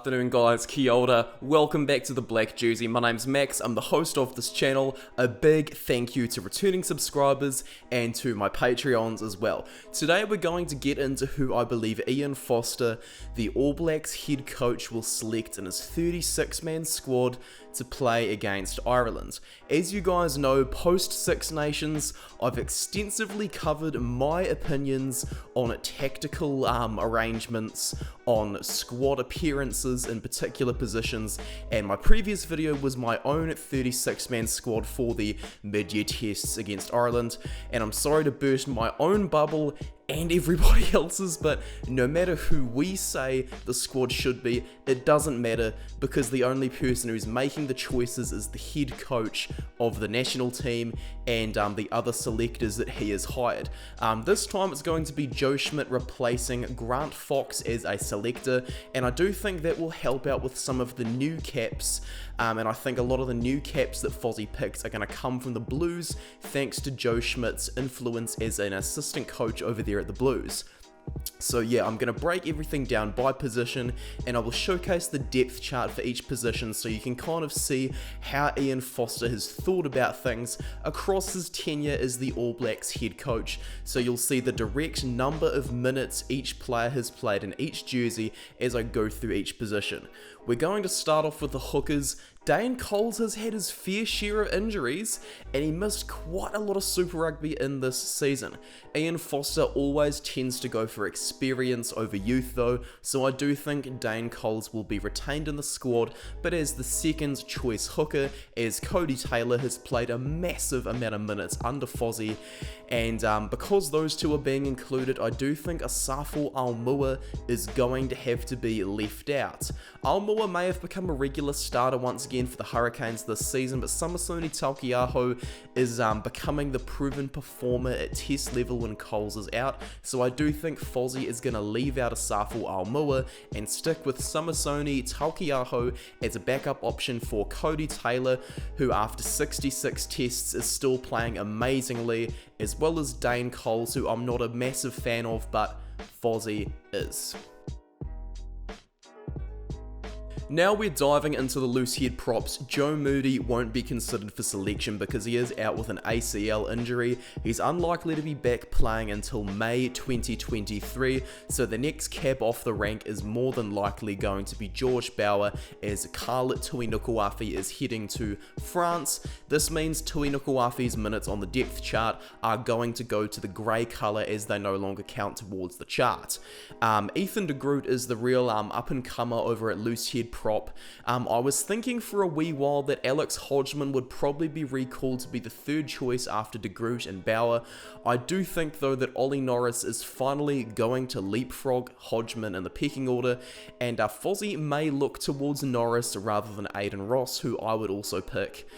afternoon guys, kia ora. Welcome back to the Black Jersey. My name's Max, I'm the host of this channel. A big thank you to returning subscribers and to my Patreons as well. Today we're going to get into who I believe Ian Foster, the All Blacks head coach, will select in his 36-man squad to play against Ireland. As you guys know, post Six Nations, I've extensively covered my opinions on tactical arrangements, on squad appearances in particular positions, and my previous video was my own 36-man squad for the mid-year tests against Ireland, and I'm sorry to burst my own bubble and everybody else's, but no matter who we say the squad should be, it doesn't matter, because the only person who's making the choices is the head coach of the national team and the other selectors that he has hired. This time it's going to be Joe Schmidt replacing Grant Fox as a selector, and I do think that will help out with some of the new caps, and I think a lot of the new caps that Fozzie picks are going to come from the Blues thanks to Joe Schmidt's influence as an assistant coach over there at the Blues. So yeah, I'm going to break everything down by position, and I will showcase the depth chart for each position so you can kind of see how Ian Foster has thought about things across his tenure as the All Blacks head coach. So you'll see the direct number of minutes each player has played in each jersey as I go through each position. We're going to start off with the hookers. Dane Coles has had his fair share of injuries, and he missed quite a lot of Super Rugby in this season. Ian Foster always tends to go for experience over youth though, so I do think Dane Coles will be retained in the squad, but as the second choice hooker, as Cody Taylor has played a massive amount of minutes under Fozzie, and because those two are being included, I do think Asafo Aumua is going to have to be left out. Aumua may have become a regular starter once again for the Hurricanes this season, but Samisoni Taukei'aho is becoming the proven performer at test level when Coles is out, so I do think Fozzie is going to leave out Asafo Aumua and stick with Samisoni Taukei'aho as a backup option for Cody Taylor, who after 66 tests is still playing amazingly, as well as Dane Coles, who I'm not a massive fan of, but Fozzie is. Now we're diving into the loose head props. Joe Moody won't be considered for selection because he is out with an ACL injury. He's unlikely to be back playing until May 2023, so the next cab off the rank is more than likely going to be George Bower, as Karl Tu'inukuafe is heading to France. This means Tu'inukuafe's minutes on the depth chart are going to go to the grey colour as they no longer count towards the chart. Ethan de Groot is the real up-and-comer over at loose head prop. I was thinking for a wee while that Alex Hodgman would probably be recalled to be the third choice after de Groot and Bower. I do think though that Ollie Norris is finally going to leapfrog Hodgman in the pecking order, and Fozzie may look towards Norris rather than Aiden Ross, who I would also pick,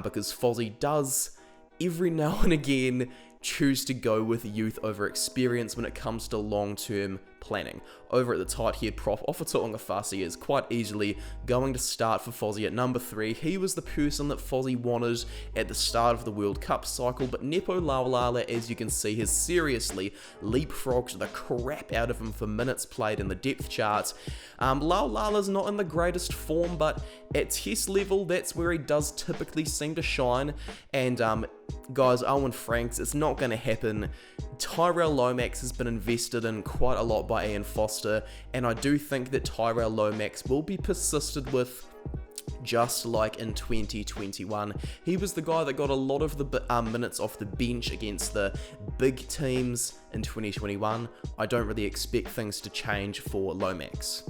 because Fozzie does every now and again choose to go with youth over experience when it comes to long-term planning. Over at the tight head prop, Ofato'ungafasi is quite easily going to start for Fozzie at number 3. He was the person that Fozzie wanted at the start of the World Cup cycle, but Nepo Laulala, as you can see, has seriously leapfrogged the crap out of him for minutes played in the depth charts. Laulala's not in the greatest form, but at test level, that's where he does typically seem to shine, and guys, Owen Franks, it's not going to happen. Tyrell Lomax has been invested in quite a lot by Ian Foster, and I do think that Tyrell Lomax will be persisted with just like in 2021. He was the guy that got a lot of the minutes off the bench against the big teams in 2021. I don't really expect things to change for Lomax.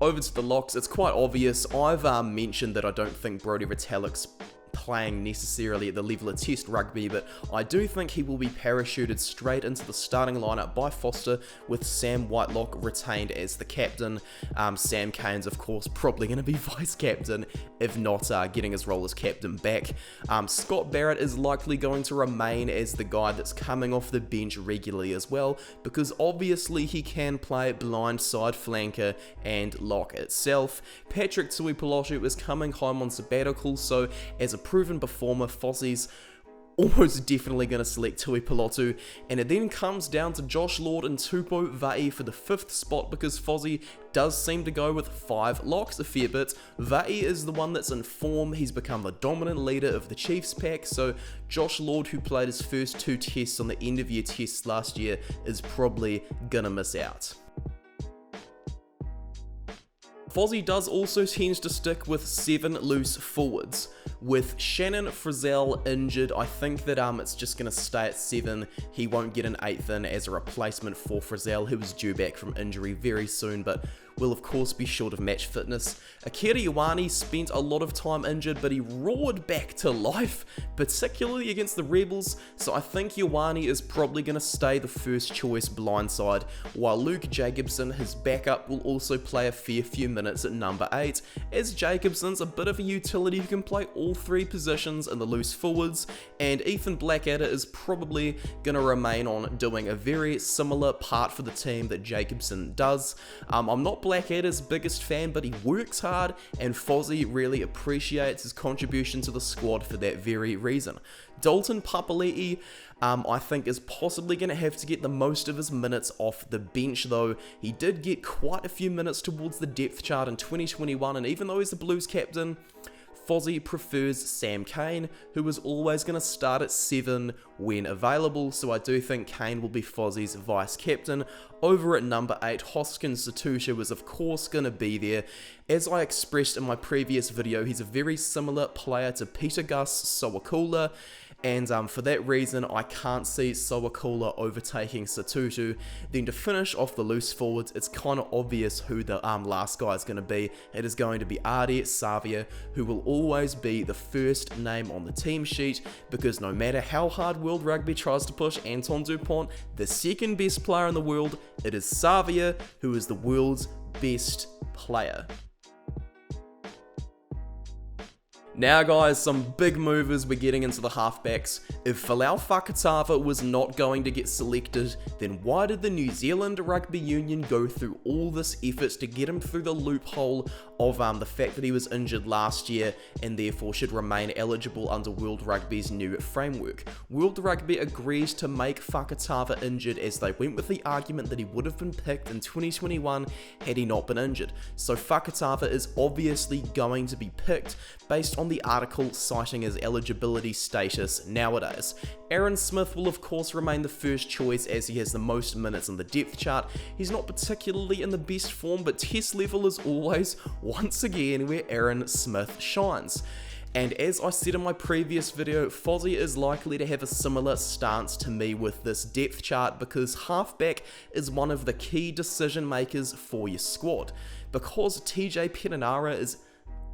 Over to the locks, it's quite obvious. I've mentioned that I don't think Brodie Retallick's playing necessarily at the level of test rugby, but I do think he will be parachuted straight into the starting lineup by Foster, with Sam Whitelock retained as the captain. Sam Cane's of course probably going to be vice captain, if not getting his role as captain back. Scott Barrett is likely going to remain as the guy that's coming off the bench regularly as well, because obviously he can play blind side flanker and lock itself. Patrick Tuipulotu is coming home on sabbatical, so as a proven performer, Fozzie's almost definitely going to select Tui Pelotu, and it then comes down to Josh Lord and Tupou Va'i for the 5th spot, because Fozzie does seem to go with 5 locks a fair bit. Va'i is the one that's in form, he's become the dominant leader of the Chiefs pack, so Josh Lord, who played his first 2 tests on the end of year tests last year, is probably gonna miss out. Fozzie does also tend to stick with 7 loose forwards. With Shannon Frizzell injured, I think that it's just going to stay at 7. He won't get an 8th in as a replacement for Frizzell, who was due back from injury very soon, but will of course be short of match fitness. Akira Ioane spent a lot of time injured, but he roared back to life, particularly against the Rebels, so I think Ioane is probably going to stay the first choice blindside, while Luke Jacobson, his backup, will also play a fair few minutes at number 8, as Jacobson's a bit of a utility who can play all 3 positions in the loose forwards, and Ethan Blackadder is probably going to remain on doing a very similar part for the team that Jacobson does. I'm not Blackadder's biggest fan, but he works hard, and Fozzie really appreciates his contribution to the squad for that very reason. Dalton Papali'i, I think, is possibly going to have to get the most of his minutes off the bench, though. He did get quite a few minutes towards the depth chart in 2021, and even though he's the Blues captain, Fozzie prefers Sam Cane, who is always going to start at 7 when available, so I do think Cane will be Fozzie's vice-captain. Over at number 8, Hoskins Satusha was of course going to be there. As I expressed in my previous video, he's a very similar player to Peter Gus Sowakula, and for that reason I can't see Sowakula overtaking Satutu. Then to finish off the loose forwards, it's kind of obvious who the last guy is going to be. It is going to be Ardie Savia, who will always be the first name on the team sheet, because no matter how hard World Rugby tries to push Anton Dupont, the second best player in the world, it is Savia who is the world's best player. Now guys, some big movers we're getting into the halfbacks. If Folau Fakatava was not going to get selected, then why did the New Zealand Rugby Union go through all this effort to get him through the loophole of the fact that he was injured last year and therefore should remain eligible under World Rugby's new framework? World Rugby agreed to make Fakatava injured, as they went with the argument that he would have been picked in 2021 had he not been injured. So Fakatava is obviously going to be picked based on the article citing his eligibility status nowadays. Aaron Smith will of course remain the first choice, as he has the most minutes in the depth chart. He's not particularly in the best form, but test level is always, once again, where Aaron Smith shines. And as I said in my previous video, Fozzie is likely to have a similar stance to me with this depth chart, because halfback is one of the key decision makers for your squad. Because TJ Perenara is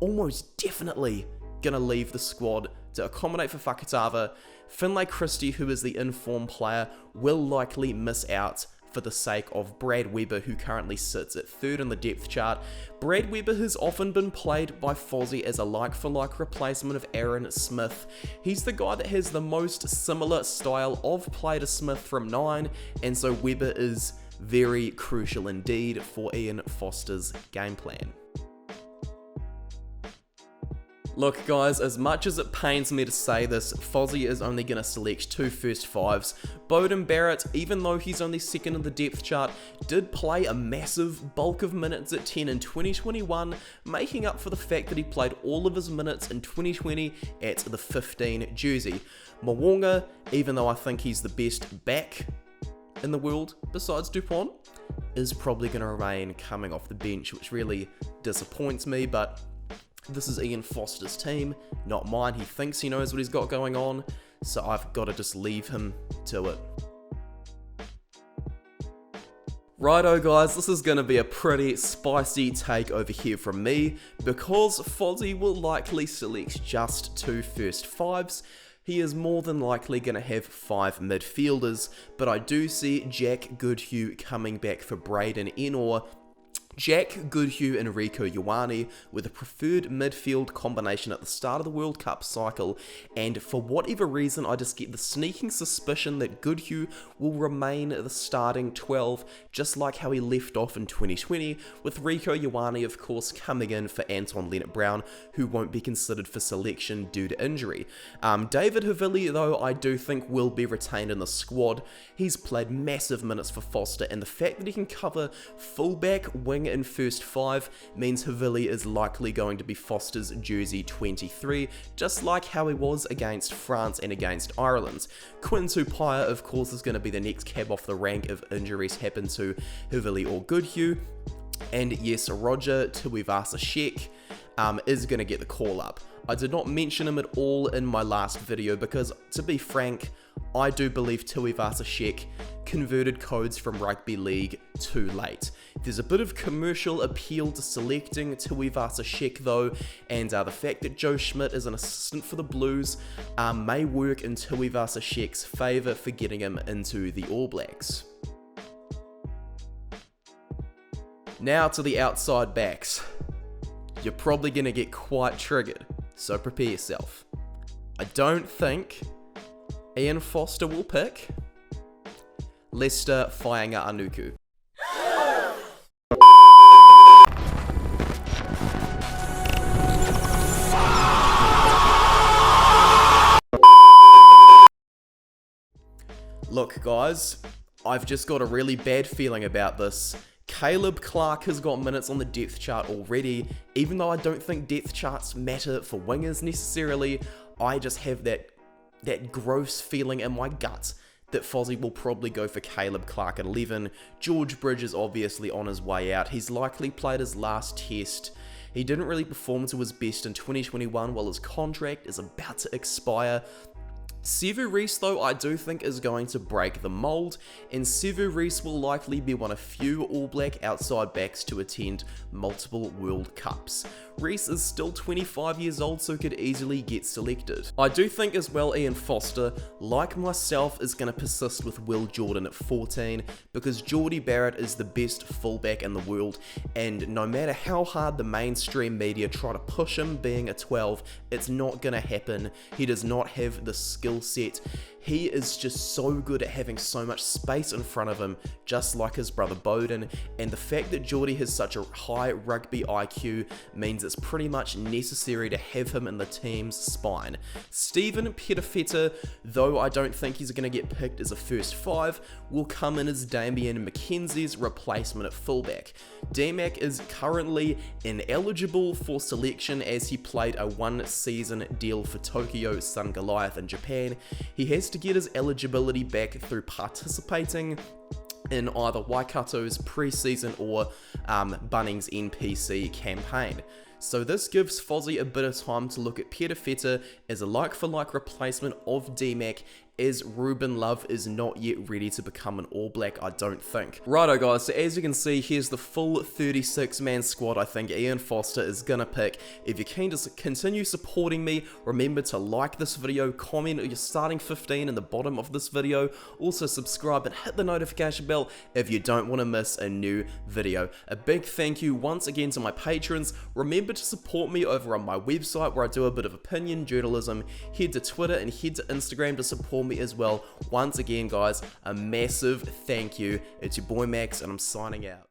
almost definitely going to leave the squad to accommodate for Fakatava, Finlay Christie, who is the informed player, will likely miss out for the sake of Brad Weber, who currently sits at 3rd in the depth chart. Brad Weber has often been played by Fozzie as a like-for-like replacement of Aaron Smith. He's the guy that has the most similar style of play to Smith from 9, and so Weber is very crucial indeed for Ian Foster's game plan. Look guys, as much as it pains me to say this, Fozzie is only going to select 2 first fives. Beauden Barrett, even though he's only 2nd in the depth chart, did play a massive bulk of minutes at 10 in 2021, making up for the fact that he played all of his minutes in 2020 at the 15 jersey. Mwonga, even though I think he's the best back in the world besides Dupont, is probably going to remain coming off the bench, which really disappoints me, but this is Ian Foster's team, not mine. He thinks he knows what he's got going on, so I've got to just leave him to it. Righto guys, this is going to be a pretty spicy take over here from me, because Fozzie will likely select just 2 first fives. He is more than likely going to have 5 midfielders, but I do see Jack Goodhue coming back for Braden Ennor, Jack Goodhue and Rieko Ioane were the preferred midfield combination at the start of the World Cup cycle, and for whatever reason I just get the sneaking suspicion that Goodhue will remain the starting 12, just like how he left off in 2020, with Rieko Ioane of course coming in for Anton Lienert-Brown, who won't be considered for selection due to injury. David Havili though I do think will be retained in the squad. He's played massive minutes for Foster, and the fact that he can cover fullback, wing in first 5 means Havili is likely going to be Foster's jersey 23, just like how he was against France and against Ireland. Quinn Tupaia of course is going to be the next cab off the rank if injuries happen to Havili or Goodhue, and yes, Roger Tuivasa-Sheck is going to get the call up. I did not mention him at all in my last video because, to be frank, I do believe Tuivasa-Sheck converted codes from rugby league too late. There's a bit of commercial appeal to selecting Tuivasa-Sheck though, and the fact that Joe Schmidt is an assistant for the Blues may work in Tuivasa-Sheck's favour for getting him into the All Blacks. Now to the outside backs. You're probably going to get quite triggered, so prepare yourself. I don't think Ian Foster will pick Leicester Fainga'a-Anuku. Look guys, I've just got a really bad feeling about this. Caleb Clarke has got minutes on the depth chart already. Even though I don't think depth charts matter for wingers necessarily, I just have that gross feeling in my gut that Fozzie will probably go for Caleb Clarke at 11. George Bridge is obviously on his way out. He's likely played his last test. He didn't really perform to his best in 2021 while his contract is about to expire. Sevu Reece though I do think is going to break the mould, and Sevu Reece will likely be one of few All Black outside backs to attend multiple World Cups. Reece is still 25 years old, so could easily get selected. I do think as well Ian Foster, like myself, is going to persist with Will Jordan at 14, because Jordie Barrett is the best fullback in the world, and no matter how hard the mainstream media try to push him being a 12, it's not going to happen. He does not have the skill set. He is just so good at having so much space in front of him, just like his brother Bowden, and the fact that Jordie has such a high rugby IQ means it's pretty much necessary to have him in the team's spine. Stephen Petafeta, though I don't think he's going to get picked as a first 5, will come in as Damien McKenzie's replacement at fullback. D-Mac is currently ineligible for selection as he played a 1-season deal for Tokyo Sun Goliath in Japan. He has to get his eligibility back through participating in either Waikato's pre-season or Bunnings NPC campaign. So this gives Fozzie a bit of time to look at Petafeta as a like-for-like replacement of D-Mac, as Ruben Love is not yet ready to become an All Black, I don't think. Righto guys, so as you can see, here's the full 36-man squad I think Ian Foster is gonna pick. If you're keen to continue supporting me, remember to like this video, comment your starting 15 in the bottom of this video, also subscribe and hit the notification bell if you don't want to miss a new video. A big thank you once again to my patrons. Remember to support me over on my website where I do a bit of opinion journalism. Head to Twitter and head to Instagram to support me as well. Once again guys, a massive thank you. It's your boy Max and I'm signing out.